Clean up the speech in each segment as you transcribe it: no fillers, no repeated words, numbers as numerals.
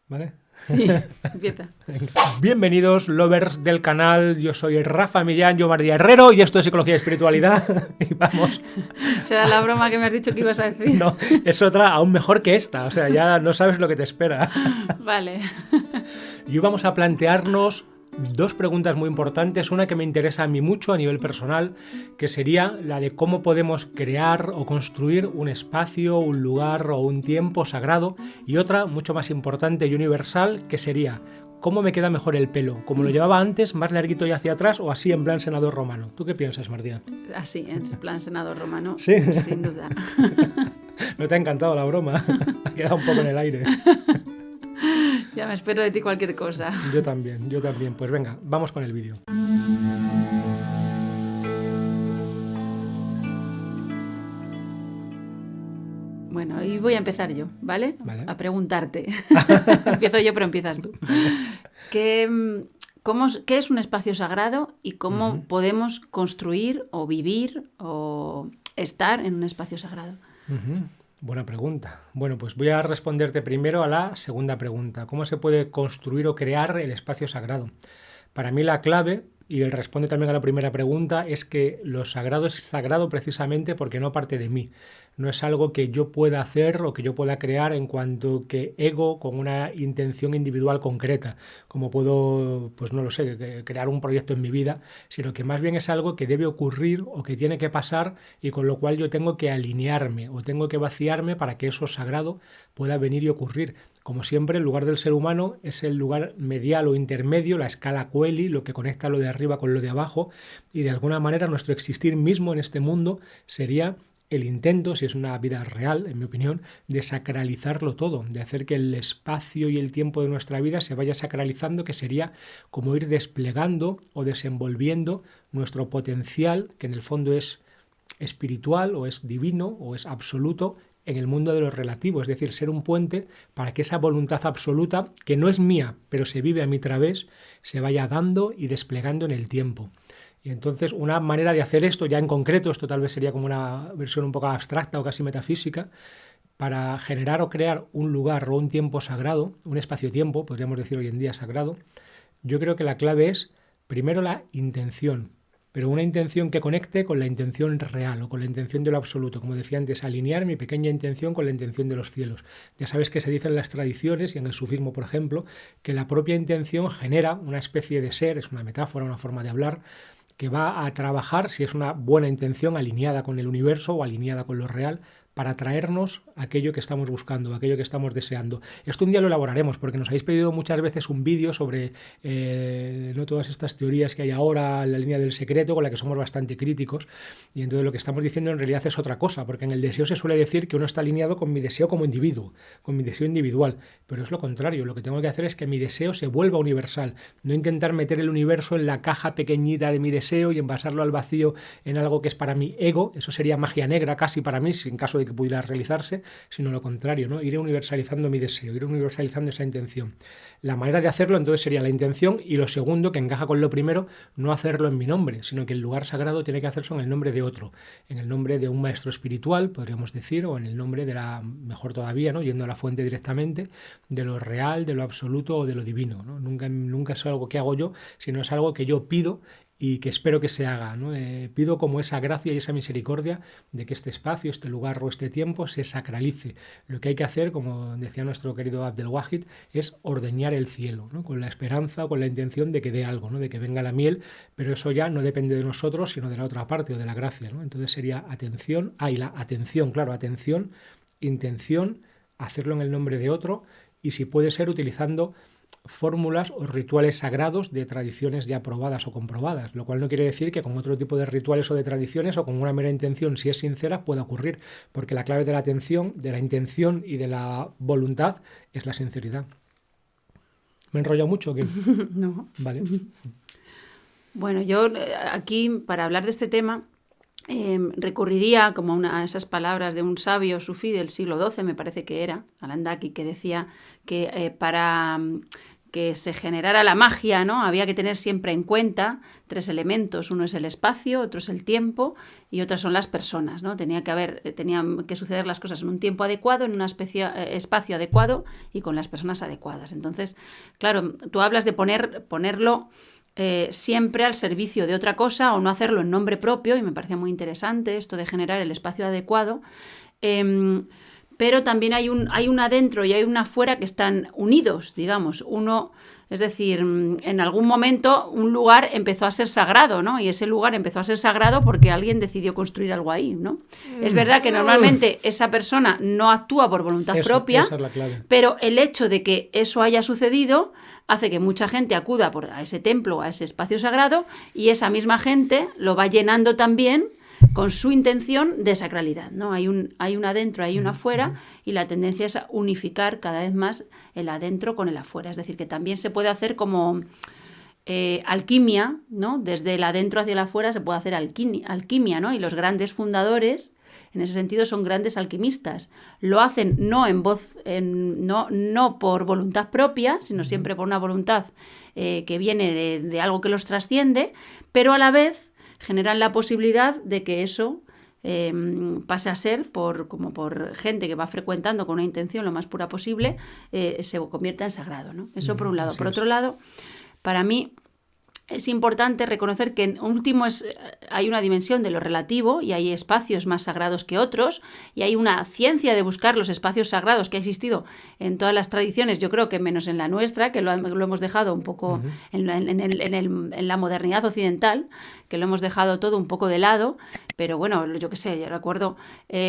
¿Vale? Sí, empieza. Bienvenidos, lovers del canal. Yo soy Rafa Millán, yo María Herrero, y esto es Psicología y Espiritualidad. Y vamos. Será la broma que me has dicho que ibas a decir. No, es otra aún mejor que esta. O sea, ya no sabes lo que te espera. Vale. Y hoy vamos a plantearnos dos preguntas muy importantes, una que me interesa a mí mucho a nivel personal, que sería la de cómo podemos crear o construir un espacio, un lugar o un tiempo sagrado, y otra mucho más importante y universal, que sería cómo me queda mejor el pelo, como lo llevaba antes, más larguito y hacia atrás, o así en plan senador romano. ¿Tú qué piensas, Martina? Así, en plan senador romano. Sí. Sin duda. ¿No te ha encantado la broma? Ha quedado un poco en el aire. Ya me espero de ti cualquier cosa. Yo también. Pues venga, vamos con el vídeo. Bueno, y voy a empezar yo, ¿vale? Vale. A preguntarte. Empiezo yo, pero empiezas tú. ¿Qué es un espacio sagrado y cómo podemos construir o vivir o estar en un espacio sagrado? Buena pregunta. Bueno, pues voy a responderte primero a la segunda pregunta. ¿Cómo se puede construir o crear el espacio sagrado? Para mí la clave, y responde también a la primera pregunta, es que lo sagrado es sagrado precisamente porque no parte de mí. No es algo que yo pueda hacer o que yo pueda crear en cuanto que ego con una intención individual concreta, como puedo, pues no lo sé, crear un proyecto en mi vida, sino que más bien es algo que debe ocurrir o que tiene que pasar y con lo cual yo tengo que alinearme o tengo que vaciarme para que eso sagrado pueda venir y ocurrir. Como siempre, el lugar del ser humano es el lugar medial o intermedio, la escala Coeli, lo que conecta lo de arriba con lo de abajo, y de alguna manera nuestro existir mismo en este mundo sería el intento, si es una vida real, en mi opinión, de sacralizarlo todo, de hacer que el espacio y el tiempo de nuestra vida se vaya sacralizando, que sería como ir desplegando o desenvolviendo nuestro potencial, que en el fondo es espiritual o es divino o es absoluto, en el mundo de lo relativo, es decir, ser un puente para que esa voluntad absoluta, que no es mía, pero se vive a mi través, se vaya dando y desplegando en el tiempo. Y entonces una manera de hacer esto, ya en concreto, esto tal vez sería como una versión un poco abstracta o casi metafísica, para generar o crear un lugar o un tiempo sagrado, un espacio-tiempo, podríamos decir hoy en día sagrado, yo creo que la clave es, primero, la intención, pero una intención que conecte con la intención real o con la intención de lo absoluto. Como decía antes, alinear mi pequeña intención con la intención de los cielos. Ya sabes que se dice en las tradiciones y en el sufismo, por ejemplo, que la propia intención genera una especie de ser, es una metáfora, una forma de hablar, que va a trabajar, si es una buena intención, alineada con el universo o alineada con lo real, para traernos aquello que estamos buscando, aquello que estamos deseando. Esto un día lo elaboraremos, porque nos habéis pedido muchas veces un vídeo sobre no todas estas teorías que hay ahora, la línea del secreto, con la que somos bastante críticos, y entonces lo que estamos diciendo en realidad es otra cosa, porque en el deseo se suele decir que uno está alineado con mi deseo como individuo, con mi deseo individual, pero es lo contrario, lo que tengo que hacer es que mi deseo se vuelva universal, no intentar meter el universo en la caja pequeñita de mi deseo y envasarlo al vacío en algo que es para mi ego, eso sería magia negra casi para mí, en caso de que pudiera realizarse, sino lo contrario, ¿no? Ir universalizando mi deseo, ir universalizando esa intención. La manera de hacerlo entonces sería la intención, y lo segundo, que encaja con lo primero, no hacerlo en mi nombre, sino que el lugar sagrado tiene que hacerse en el nombre de otro, en el nombre de un maestro espiritual, podríamos decir, o en el nombre de la, mejor todavía, ¿no? Yendo a la fuente directamente, de lo real, de lo absoluto o de lo divino, ¿no? Nunca es algo que hago yo, sino es algo que yo pido y que espero que se haga, ¿no? Pido como esa gracia y esa misericordia de que este espacio, este lugar o este tiempo se sacralice. Lo que hay que hacer, como decía nuestro querido Abdelwahid, es ordeñar el cielo, ¿no? Con la esperanza, con la intención de que dé algo, ¿no? De que venga la miel, pero eso ya no depende de nosotros, sino de la otra parte o de la gracia, ¿no? Entonces sería atención, la atención, claro, atención, intención, hacerlo en el nombre de otro, y si puede ser utilizando fórmulas o rituales sagrados de tradiciones ya probadas o comprobadas, lo cual no quiere decir que con otro tipo de rituales o de tradiciones o con una mera intención, si es sincera, pueda ocurrir, porque la clave de la atención, de la intención y de la voluntad es la sinceridad. ¿Me he enrollado mucho o qué? No. Vale. Bueno, yo aquí, para hablar de este tema, recurriría como a esas palabras de un sabio sufí del siglo XII, me parece que era, Al-Andaki, que decía que para que se generara la magia, ¿no? Había que tener siempre en cuenta 3 elementos. Uno es el espacio, otro es el tiempo y otras son las personas, ¿no? Tenían que suceder las cosas en un tiempo adecuado, en un espacio adecuado y con las personas adecuadas. Entonces, claro, tú hablas de ponerlo siempre al servicio de otra cosa o no hacerlo en nombre propio, y me parece muy interesante esto de generar el espacio adecuado. Pero también hay un adentro y hay un afuera que están unidos, digamos. Es decir, en algún momento un lugar empezó a ser sagrado, ¿no? Y ese lugar empezó a ser sagrado porque alguien decidió construir algo ahí, ¿no? Es verdad que normalmente esa persona no actúa por voluntad propia, esa es la clave. pero el hecho de que eso haya sucedido hace que mucha gente acuda a ese templo, a ese espacio sagrado, y esa misma gente lo va llenando también con su intención de sacralidad, ¿no? Hay un adentro, hay un afuera, y la tendencia es a unificar cada vez más el adentro con el afuera. Es decir, que también se puede hacer como alquimia, ¿no? Desde el adentro hacia el afuera se puede hacer alquimia, ¿no? Y los grandes fundadores, en ese sentido, son grandes alquimistas. Lo hacen no por voluntad propia, sino siempre por una voluntad que viene de algo que los trasciende, pero a la vez generan la posibilidad de que eso pase a ser, como por gente que va frecuentando con una intención lo más pura posible, se convierta en sagrado, ¿no? Eso por un lado. Por otro lado, para mí es importante reconocer que en último hay una dimensión de lo relativo y hay espacios más sagrados que otros, y hay una ciencia de buscar los espacios sagrados que ha existido en todas las tradiciones, yo creo que menos en la nuestra, que lo hemos dejado un poco en la modernidad occidental, que lo hemos dejado todo un poco de lado. Pero bueno, yo qué sé, yo recuerdo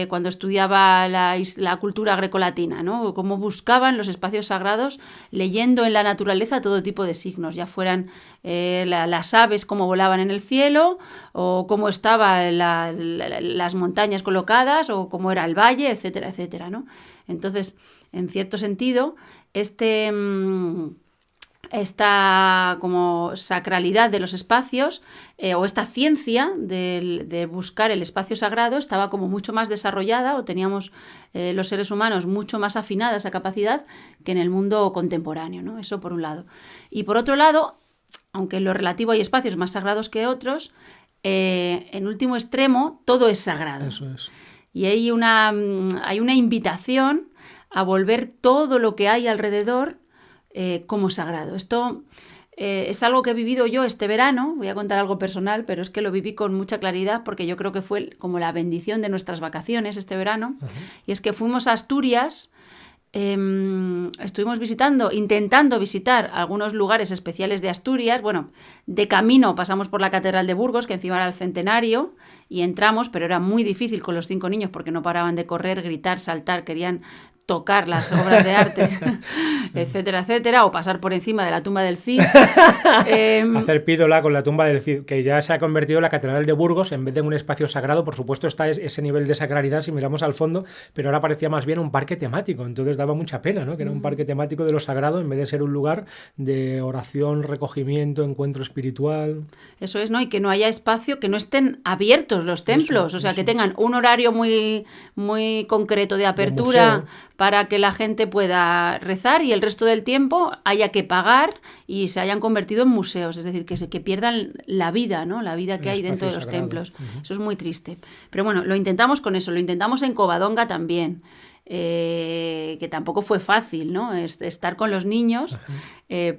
cuando estudiaba la cultura grecolatina, ¿no? Cómo buscaban los espacios sagrados leyendo en la naturaleza todo tipo de signos, ya fueran las aves cómo volaban en el cielo, o cómo estaban las montañas colocadas, o cómo era el valle, etcétera, etcétera, ¿no? Entonces, en cierto sentido, esta como sacralidad de los espacios o esta ciencia de buscar el espacio sagrado estaba como mucho más desarrollada, o teníamos los seres humanos mucho más afinada esa capacidad que en el mundo contemporáneo, ¿no? Eso por un lado. Y por otro lado, aunque en lo relativo hay espacios más sagrados que otros, en último extremo todo es sagrado. Eso es. Y hay una invitación a volver todo lo que hay alrededor como sagrado. Esto es algo que he vivido yo este verano. Voy a contar algo personal, pero es que lo viví con mucha claridad porque yo creo que fue como la bendición de nuestras vacaciones este verano. Uh-huh. Y es que fuimos a Asturias, estuvimos intentando visitar algunos lugares especiales de Asturias. Bueno, de camino pasamos por la Catedral de Burgos, que encima era el centenario, y entramos, pero era muy difícil con los 5 niños porque no paraban de correr, gritar, saltar, querían tocar las obras de arte, etcétera, etcétera, o pasar por encima de la tumba del Cid. Hacer pídola con la tumba del Cid, que ya se ha convertido en la Catedral de Burgos, en vez de un espacio sagrado. Por supuesto está ese nivel de sacralidad si miramos al fondo, pero ahora parecía más bien un parque temático, entonces daba mucha pena, ¿no? Que era un parque temático de lo sagrado en vez de ser un lugar de oración, recogimiento, encuentro espiritual. Eso es, ¿no? Y que no haya espacio, que no estén abiertos los templos, o sea, que tengan un horario muy, muy concreto de apertura para que la gente pueda rezar, y el resto del tiempo haya que pagar y se hayan convertido en museos, es decir, que pierdan la vida, ¿no? La vida que hay dentro de los templos. Uh-huh. Eso es muy triste. Pero bueno, lo intentamos con eso, lo intentamos en Covadonga también. Que tampoco fue fácil, ¿no? Estar con los niños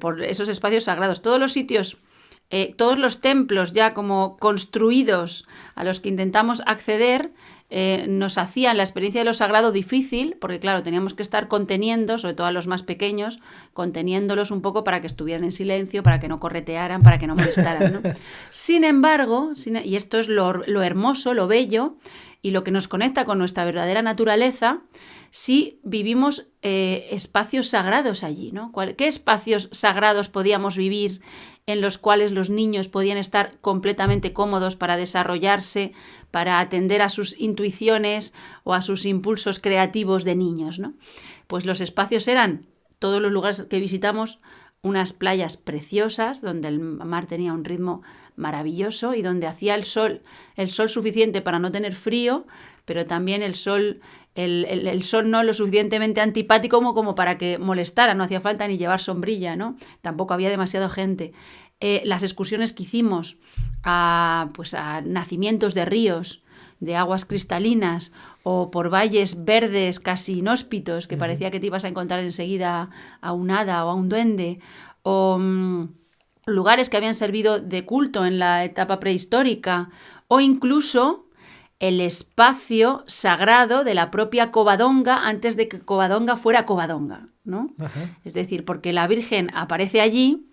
por esos espacios sagrados. Todos los sitios, todos los templos ya como construidos a los que intentamos acceder, nos hacían la experiencia de lo sagrado difícil, porque claro, teníamos que estar conteniendo, sobre todo a los más pequeños, conteniéndolos un poco para que estuvieran en silencio, para que no corretearan, para que no molestaran, ¿no? Sin embargo, y esto es lo hermoso, lo bello, y lo que nos conecta con nuestra verdadera naturaleza, si vivimos espacios sagrados allí, ¿no? ¿Qué espacios sagrados podíamos vivir en los cuales los niños podían estar completamente cómodos para desarrollarse, para atender a sus intuiciones o a sus impulsos creativos de niños, ¿no? Pues los espacios eran, todos los lugares que visitamos, unas playas preciosas donde el mar tenía un ritmo maravilloso y donde hacía el sol suficiente para no tener frío, pero también el sol el sol no lo suficientemente antipático como para que molestara, no hacía falta ni llevar sombrilla, ¿no? Tampoco había demasiada gente. Las excursiones que hicimos pues a nacimientos de ríos, de aguas cristalinas, o por valles verdes casi inhóspitos, que parecía que te ibas a encontrar enseguida a un hada o a un duende, o lugares que habían servido de culto en la etapa prehistórica, o incluso el espacio sagrado de la propia Covadonga antes de que Covadonga fuera Covadonga, ¿no? Ajá. Es decir, porque la Virgen aparece allí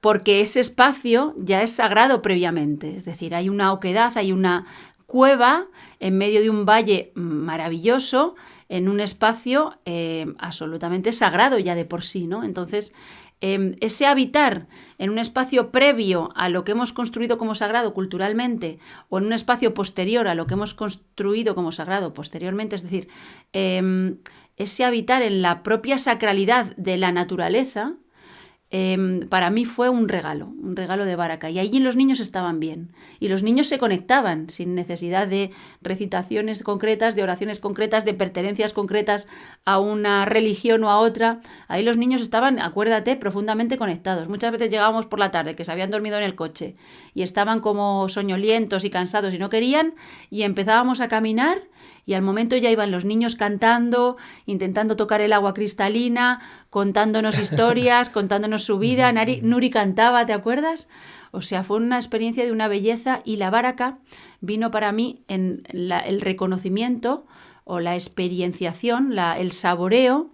porque ese espacio ya es sagrado previamente. Es decir, hay una oquedad, hay una cueva en medio de un valle maravilloso, en un espacio absolutamente sagrado ya de por sí, ¿no? Entonces, ese habitar en un espacio previo a lo que hemos construido como sagrado culturalmente, o en un espacio posterior a lo que hemos construido como sagrado posteriormente, es decir, ese habitar en la propia sacralidad de la naturaleza, para mí fue un regalo de Baraca. Y allí los niños estaban bien. Y los niños se conectaban sin necesidad de recitaciones concretas, de oraciones concretas, de pertenencias concretas a una religión o a otra. Ahí los niños estaban, acuérdate, profundamente conectados. Muchas veces llegábamos por la tarde, que se habían dormido en el coche y estaban como soñolientos y cansados y no querían, y empezábamos a caminar. Y al momento ya iban los niños cantando, intentando tocar el agua cristalina, contándonos historias, contándonos su vida. Nuri cantaba, ¿te acuerdas? O sea, fue una experiencia de una belleza, y la Baraca vino para mí en el reconocimiento o la experienciación, el saboreo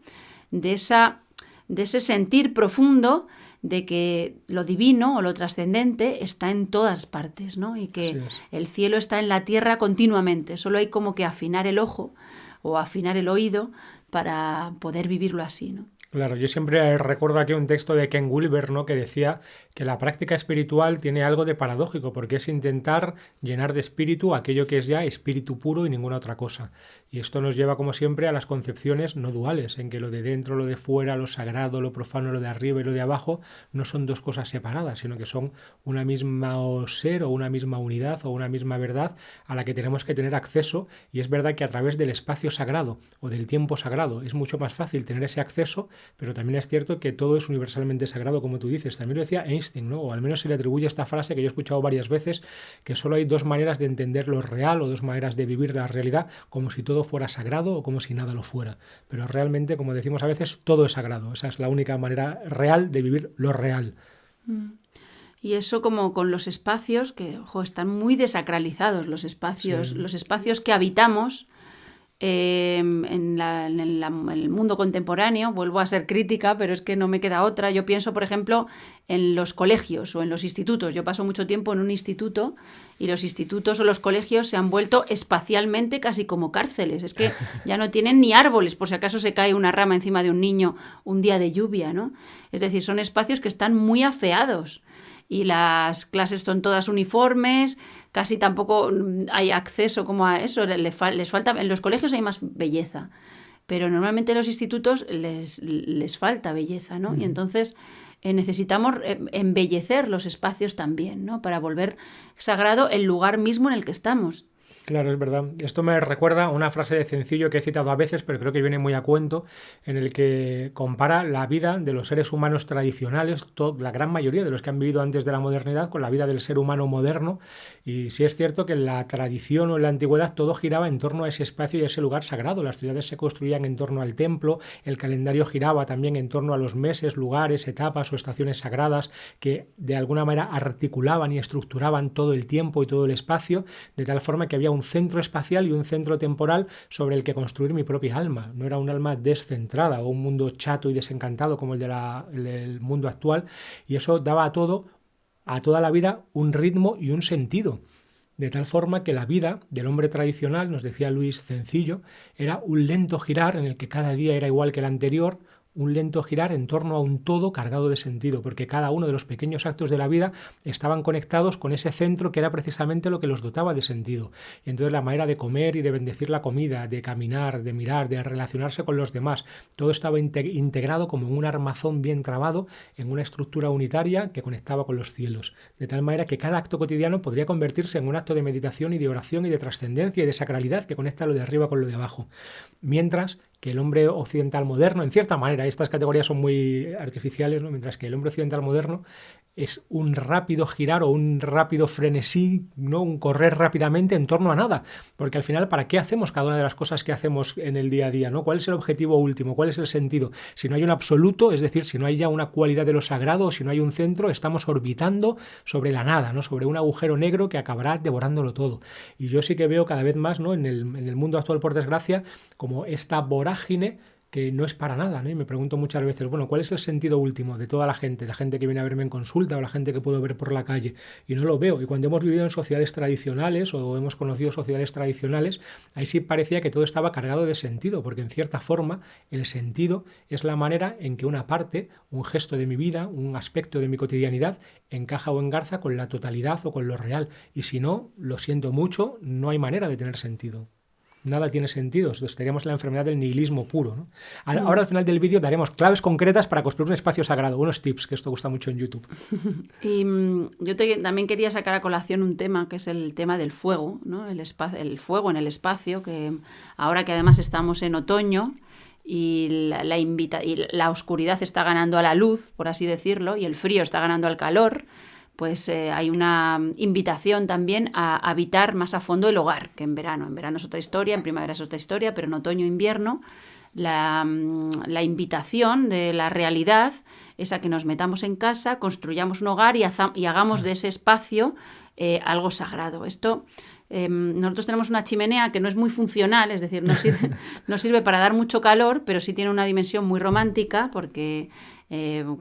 de ese sentir profundo de que lo divino o lo trascendente está en todas partes, ¿no? Y que el cielo está en la tierra continuamente. Solo hay como que afinar el ojo o afinar el oído para poder vivirlo así, ¿no? Claro, yo siempre recuerdo aquí un texto de Ken Wilber, ¿no?, que decía que la práctica espiritual tiene algo de paradójico, porque es intentar llenar de espíritu aquello que es ya espíritu puro y ninguna otra cosa. Y esto nos lleva, como siempre, a las concepciones no duales, en que lo de dentro, lo de fuera, lo sagrado, lo profano, lo de arriba y lo de abajo, no son dos cosas separadas, sino que son una misma ser o una misma unidad o una misma verdad a la que tenemos que tener acceso. Y es verdad que a través del espacio sagrado o del tiempo sagrado es mucho más fácil tener ese acceso, pero también es cierto que todo es universalmente sagrado, como tú dices. También lo decía Einstein, ¿no? O al menos se le atribuye esta frase que yo he escuchado varias veces, que solo hay dos maneras de entender lo real o dos maneras de vivir la realidad, como si todo fuera sagrado o como si nada lo fuera. Pero realmente, como decimos a veces, todo es sagrado. Esa es la única manera real de vivir lo real. Y eso como con los espacios, que están muy desacralizados, los espacios que habitamos. En el mundo contemporáneo, vuelvo a ser crítica, pero es que no me queda otra. Yo pienso, por ejemplo, en los colegios o en los institutos. Yo paso mucho tiempo en un instituto, y los institutos o los colegios se han vuelto espacialmente casi como cárceles. Es que ya no tienen ni árboles, por si acaso se cae una rama encima de un niño un día de lluvia, ¿no? Es decir, son espacios que están muy afeados. Y las clases son todas uniformes, casi tampoco hay acceso como a eso, les falta. En los colegios hay más belleza, pero normalmente en los institutos les falta belleza, ¿no? Y entonces necesitamos embellecer los espacios también, ¿no? Para volver sagrado el lugar mismo en el que estamos. Claro, es verdad. Esto me recuerda a una frase de Cencillo que he citado a veces, pero creo que viene muy a cuento, en el que compara la vida de los seres humanos tradicionales, la gran mayoría de los que han vivido antes de la modernidad, con la vida del ser humano moderno. Y sí es cierto que en la tradición o en la antigüedad todo giraba en torno a ese espacio y a ese lugar sagrado. Las ciudades se construían en torno al templo, el calendario giraba también en torno a los meses, lugares, etapas o estaciones sagradas que de alguna manera articulaban y estructuraban todo el tiempo y todo el espacio, de tal forma que había un centro espacial y un centro temporal sobre el que construir mi propia alma. No era un alma descentrada o un mundo chato y desencantado como el del mundo actual, y eso daba a toda la vida un ritmo y un sentido. De tal forma que la vida del hombre tradicional, nos decía Luis Cencillo, era un lento girar en el que cada día era igual que el anterior, un lento girar en torno a un todo cargado de sentido, porque cada uno de los pequeños actos de la vida estaban conectados con ese centro que era precisamente lo que los dotaba de sentido. Y entonces la manera de comer y de bendecir la comida, de caminar, de mirar, de relacionarse con los demás, todo estaba integrado como en un armazón bien trabado, en una estructura unitaria que conectaba con los cielos, de tal manera que cada acto cotidiano podría convertirse en un acto de meditación y de oración y de trascendencia y de sacralidad que conecta lo de arriba con lo de abajo. Mientras que el hombre occidental moderno, en cierta manera, estas categorías son muy artificiales, ¿no? Mientras que el hombre occidental moderno es un rápido girar o un rápido frenesí, ¿no? Un correr rápidamente en torno a nada, porque al final, ¿para qué hacemos cada una de las cosas que hacemos en el día a día, ¿no? ¿Cuál es el objetivo último? ¿Cuál es el sentido? Si no hay un absoluto, es decir, si no hay ya una cualidad de lo sagrado o si no hay un centro, estamos orbitando sobre la nada, ¿no? Sobre un agujero negro que acabará devorándolo todo. Y yo sí que veo cada vez más, ¿no? En el mundo actual, por desgracia, como esta vorágine que no es para nada, ¿no? Y me pregunto muchas veces, bueno, ¿cuál es el sentido último de toda la gente que viene a verme en consulta o la gente que puedo ver por la calle? Y no lo veo. Y cuando hemos vivido en sociedades tradicionales o hemos conocido sociedades tradicionales, ahí sí parecía que todo estaba cargado de sentido, porque en cierta forma el sentido es la manera en que una parte, un gesto de mi vida, un aspecto de mi cotidianidad, encaja o engarza con la totalidad o con lo real. Y si no, lo siento mucho, no hay manera de tener sentido. Nada tiene sentido, estaríamos en la enfermedad del nihilismo puro, ¿no? Ahora al final del vídeo daremos claves concretas para construir un espacio sagrado, unos tips, que esto gusta mucho en YouTube. Y yo también quería sacar a colación un tema, que es el tema del fuego, ¿no? El fuego en el espacio, que ahora que además estamos en otoño y la oscuridad está ganando a la luz, por así decirlo, y el frío está ganando al calor, pues hay una invitación también a habitar más a fondo el hogar que en verano. En verano es otra historia, en primavera es otra historia, pero en otoño e invierno la invitación de la realidad es a que nos metamos en casa, construyamos un hogar y hagamos de ese espacio algo sagrado. Esto, nosotros tenemos una chimenea que no es muy funcional, es decir, no sirve para dar mucho calor, pero sí tiene una dimensión muy romántica porque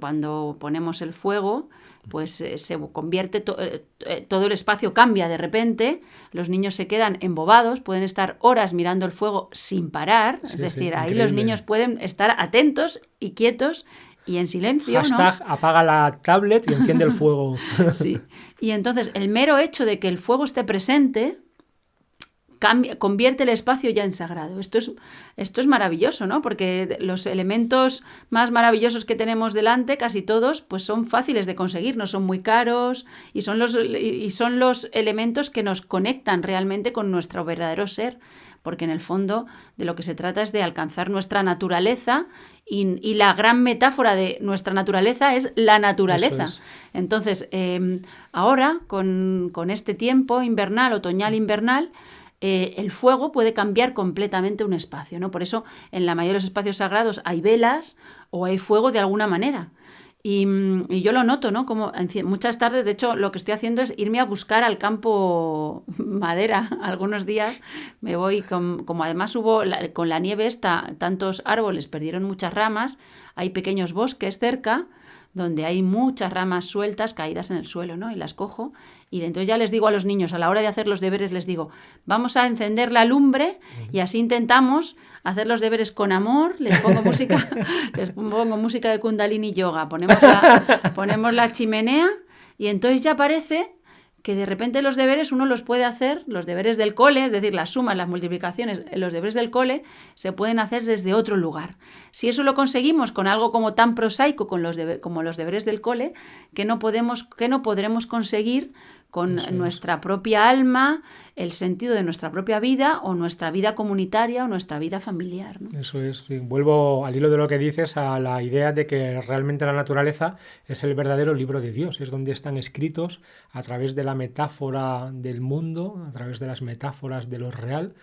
cuando ponemos el fuego, pues se convierte, todo el espacio cambia de repente, los niños se quedan embobados, pueden estar horas mirando el fuego sin parar, es decir, ahí increíble. Los niños pueden estar atentos y quietos y en silencio, Hashtag, ¿no? Apaga la tablet y enciende el fuego. Sí, y entonces el mero hecho de que el fuego esté presente convierte el espacio ya en sagrado. Esto es maravilloso, ¿no? Porque los elementos más maravillosos que tenemos delante, casi todos, pues son fáciles de conseguir, no son muy caros y son los elementos que nos conectan realmente con nuestro verdadero ser, porque en el fondo de lo que se trata es de alcanzar nuestra naturaleza y la gran metáfora de nuestra naturaleza es la naturaleza. Eso es. Entonces, ahora, con este tiempo invernal, otoñal-invernal, el fuego puede cambiar completamente un espacio, ¿no? Por eso en la mayoría de los espacios sagrados hay velas o hay fuego de alguna manera. Y yo lo noto, ¿no? Como muchas tardes, de hecho, lo que estoy haciendo es irme a buscar al campo madera. Algunos días me voy, como además con la nieve tantos árboles perdieron muchas ramas, hay pequeños bosques cerca donde hay muchas ramas sueltas caídas en el suelo, ¿no? Y las cojo y entonces ya les digo a los niños, a la hora de hacer los deberes les digo, vamos a encender la lumbre y así intentamos hacer los deberes con amor, les pongo música de Kundalini Yoga, ponemos la chimenea y entonces ya parece que de repente los deberes uno los puede hacer, los deberes del cole, es decir, las sumas, las multiplicaciones, los deberes del cole se pueden hacer desde otro lugar. Si eso lo conseguimos con algo como tan prosaico como los deberes del cole, que no podremos conseguir con nuestra propia alma, el sentido de nuestra propia vida o nuestra vida comunitaria o nuestra vida familiar, ¿no? Eso es. Sí. Vuelvo al hilo de lo que dices a la idea de que realmente la naturaleza es el verdadero libro de Dios, es donde están escritos a través de la metáfora del mundo, a través de las metáforas de lo real,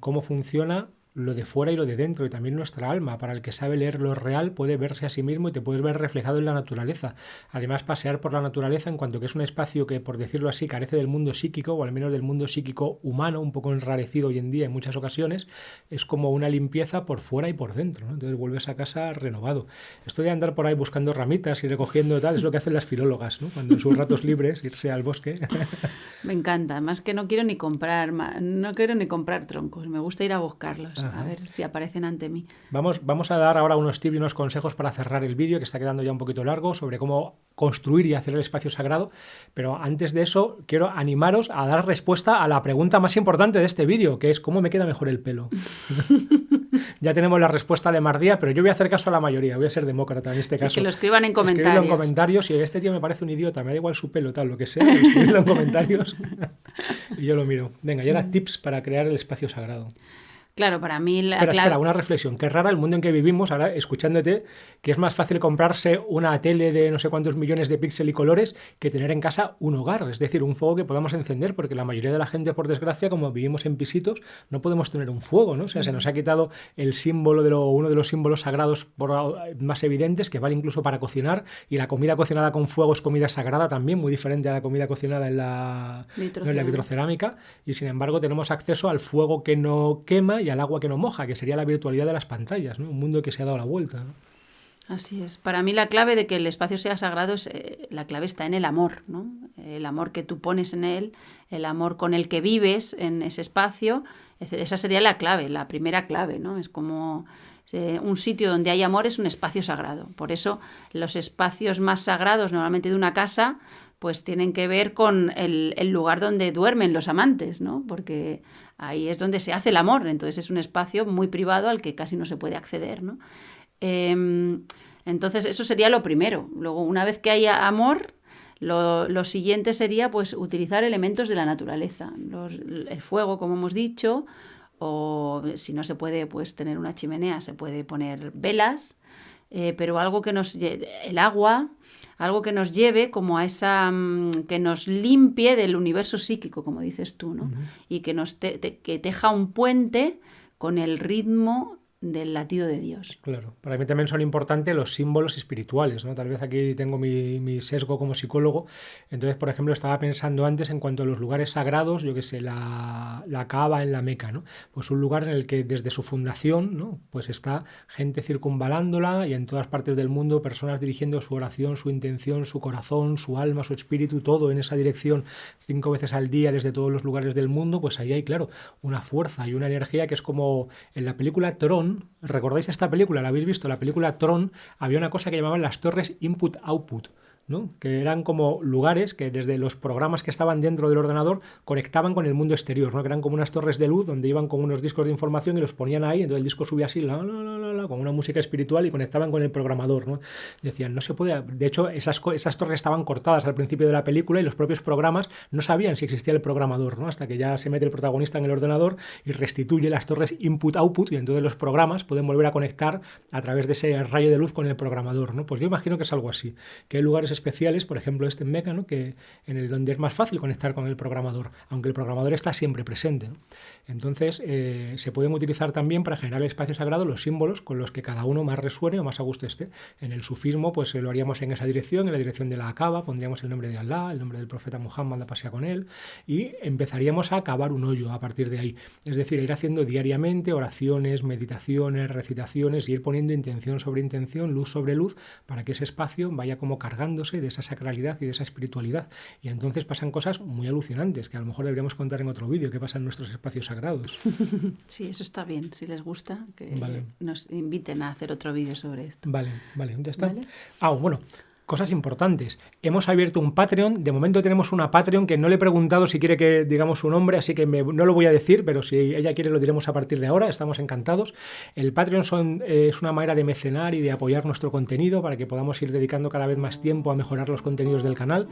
cómo funciona lo de fuera y lo de dentro, y también nuestra alma. Para el que sabe leer lo real puede verse a sí mismo y te puedes ver reflejado en la naturaleza. Además, pasear por la naturaleza, en cuanto que es un espacio que, por decirlo así, carece del mundo psíquico, o al menos del mundo psíquico humano, un poco enrarecido hoy en día en muchas ocasiones, es como una limpieza por fuera y por dentro, ¿no? Entonces vuelves a casa renovado. Esto de andar por ahí buscando ramitas y recogiendo tal, es lo que hacen las filólogas, ¿no? Cuando en sus ratos libres irse al bosque. Me encanta, además que no quiero ni comprar troncos, me gusta ir a buscarlos. a ver si aparecen ante mí. Vamos a dar ahora unos tips y unos consejos para cerrar el vídeo, que está quedando ya un poquito largo, sobre cómo construir y hacer el espacio sagrado. Pero antes de eso, quiero animaros a dar respuesta a la pregunta más importante de este vídeo, que es ¿cómo me queda mejor el pelo? Ya tenemos la respuesta de Mardía, pero yo voy a hacer caso a la mayoría, voy a ser demócrata en este caso. Que lo escriban en comentarios. Escribirlo en comentarios, y este tío me parece un idiota, me da igual su pelo, tal, lo que sea, escribirlo en comentarios y yo lo miro. Venga, y ahora tips para crear el espacio sagrado. Claro, para mí la clave... Espera, una reflexión. Qué rara el mundo en que vivimos, ahora escuchándote, que es más fácil comprarse una tele de no sé cuántos millones de píxeles y colores que tener en casa un hogar, es decir, un fuego que podamos encender, porque la mayoría de la gente, por desgracia, como vivimos en pisitos, no podemos tener un fuego, ¿no? O sea, se nos ha quitado el símbolo uno de los símbolos sagrados más evidentes, que vale incluso para cocinar, y la comida cocinada con fuego es comida sagrada también, muy diferente a la comida cocinada en la vitrocerámica, y sin embargo tenemos acceso al fuego que no quema y al agua que no moja, que sería la virtualidad de las pantallas, ¿no? Un mundo que se ha dado la vuelta, ¿no? Así es. Para mí la clave de que el espacio sea sagrado la clave está en el amor, ¿no? El amor que tú pones en él, el amor con el que vives en ese espacio. Esa sería la clave, la primera clave, ¿no? Es como un sitio donde hay amor es un espacio sagrado. Por eso los espacios más sagrados normalmente de una casa pues tienen que ver con el lugar donde duermen los amantes, ¿no? Porque ahí es donde se hace el amor, entonces es un espacio muy privado al que casi no se puede acceder, ¿no? Entonces eso sería lo primero. Luego, una vez que haya amor, lo siguiente sería pues utilizar elementos de la naturaleza, el fuego, como hemos dicho, o si no se puede pues tener una chimenea, se puede poner velas, pero algo que el agua, algo que nos lleve como a que nos limpie del universo psíquico, como dices tú, ¿no? Uh-huh. Y que que teja un puente con el ritmo del latido de Dios. Claro, para mí también son importantes los símbolos espirituales, ¿no? Tal vez aquí tengo mi sesgo como psicólogo. Entonces, por ejemplo, estaba pensando antes en cuanto a los lugares sagrados, yo que sé, la Kaaba en la Meca, ¿no? Pues un lugar en el que desde su fundación, ¿no? Pues está gente circunvalándola, y en todas partes del mundo personas dirigiendo su oración, su intención, su corazón, su alma, su espíritu, todo en esa dirección 5 veces al día desde todos los lugares del mundo. Pues ahí hay, claro, una fuerza y una energía que es como en la película Tron. ¿Recordáis esta película? ¿La habéis visto? La película Tron, había una cosa que llamaban las torres input-output, ¿no? Que eran como lugares que desde los programas que estaban dentro del ordenador conectaban con el mundo exterior, ¿no? Que eran como unas torres de luz donde iban con unos discos de información y los ponían ahí, entonces el disco subía así, con una música espiritual, y conectaban con el programador, ¿no? Decían, no se puede... De hecho, esas torres estaban cortadas al principio de la película, y los propios programas no sabían si existía el programador, ¿no? Hasta que ya se mete el protagonista en el ordenador y restituye las torres input-output, y entonces los programas pueden volver a conectar a través de ese rayo de luz con el programador, ¿no? Pues yo imagino que es algo así, que hay lugares especiales, por ejemplo este en Meca, ¿no? Que donde es más fácil conectar con el programador, aunque el programador está siempre presente, ¿no? Entonces se pueden utilizar también para generar el espacio sagrado los símbolos con los que cada uno más resuene o más a gusto esté. En el sufismo pues lo haríamos en esa dirección, en la dirección de la Kaaba, pondríamos el nombre de Allah, el nombre del profeta Muhammad, la paz sea con él, y empezaríamos a cavar un hoyo a partir de ahí, es decir, ir haciendo diariamente oraciones, meditaciones, recitaciones, y ir poniendo intención sobre intención, luz sobre luz, para que ese espacio vaya como cargándose de esa sacralidad y de esa espiritualidad. Y entonces pasan cosas muy alucinantes que a lo mejor deberíamos contar en otro vídeo, qué pasa en nuestros espacios sagrados. Sí, eso está bien, si les gusta, que nos inviten a hacer otro vídeo sobre esto. Vale, ya está. ¿Vale? Bueno, cosas importantes. Hemos abierto un Patreon. De momento tenemos una Patreon que no le he preguntado si quiere que digamos su nombre, así que no lo voy a decir, pero si ella quiere lo diremos a partir de ahora. Estamos encantados. El Patreon es una manera de mecenar y de apoyar nuestro contenido para que podamos ir dedicando cada vez más tiempo a mejorar los contenidos del canal,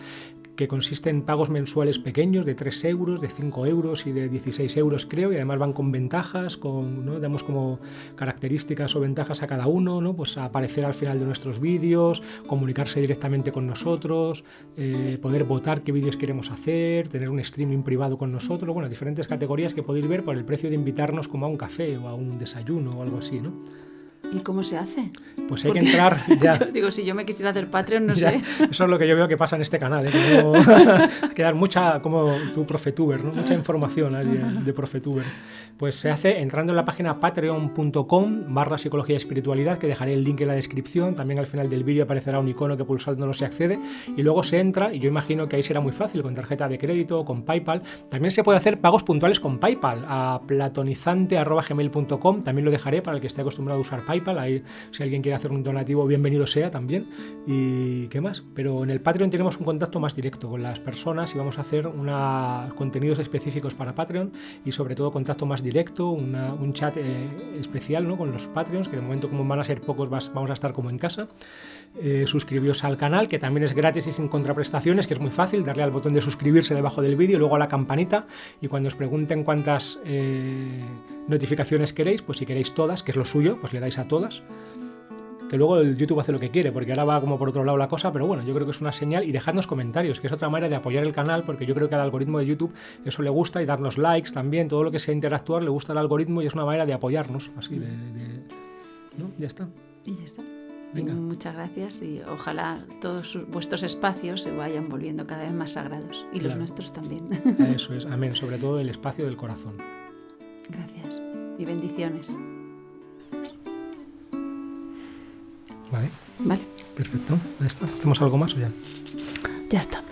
que consiste en pagos mensuales pequeños de 3 euros, de 5 euros y de 16 euros, creo, y además van con ventajas, ¿no? Damos como características o ventajas a cada uno, ¿no? Pues aparecer al final de nuestros vídeos, comunicarse directamente con nosotros, poder votar qué vídeos queremos hacer, tener un streaming privado con nosotros, bueno, diferentes categorías que podéis ver por el precio de invitarnos como a un café o a un desayuno o algo así, ¿no? ¿Y cómo se hace? Pues hay que entrar ya. Yo digo, si yo me quisiera hacer Patreon, no Mira, sé. eso es lo que yo veo que pasa en este canal, ¿eh? Hay que dar mucha, como tu Profetuber, ¿no? Mucha información ahí de Profetuber. Pues se hace entrando en la página patreon.com/psicología y espiritualidad, que dejaré el link en la descripción. También al final del vídeo aparecerá un icono que pulsándolo se accede. Y luego se entra, y yo imagino que ahí será muy fácil, con tarjeta de crédito o con PayPal. También se puede hacer pagos puntuales con PayPal, a platonizante@gmail.com. También lo dejaré para el que esté acostumbrado a usar PayPal. Ahí, si alguien quiere hacer un donativo, bienvenido sea también. ¿Y qué más? Pero en el Patreon tenemos un contacto más directo con las personas y vamos a hacer contenidos específicos para Patreon y sobre todo contacto más directo, un chat especial, ¿no? Con los Patreons, que de momento, como van a ser pocos, vamos a estar como en casa. Suscribiros al canal, que también es gratis y sin contraprestaciones, que es muy fácil, darle al botón de suscribirse debajo del vídeo, luego a la campanita, y cuando os pregunten cuántas notificaciones queréis, pues si queréis todas, que es lo suyo, pues le dais a todas. Que luego el YouTube hace lo que quiere, porque ahora va como por otro lado la cosa, pero bueno, yo creo que es una señal. Y dejadnos comentarios, que es otra manera de apoyar el canal, porque yo creo que al algoritmo de YouTube eso le gusta, y darnos likes también, todo lo que sea interactuar le gusta al algoritmo y es una manera de apoyarnos, así ¿no? Ya está. Y ya está. Venga. Y muchas gracias, y ojalá todos vuestros espacios se vayan volviendo cada vez más sagrados, y los nuestros también. Eso es, amén, sobre todo el espacio del corazón. Gracias y bendiciones. Vale. Vale. Perfecto. Ahí está. ¿Hacemos algo más o ya? Ya está.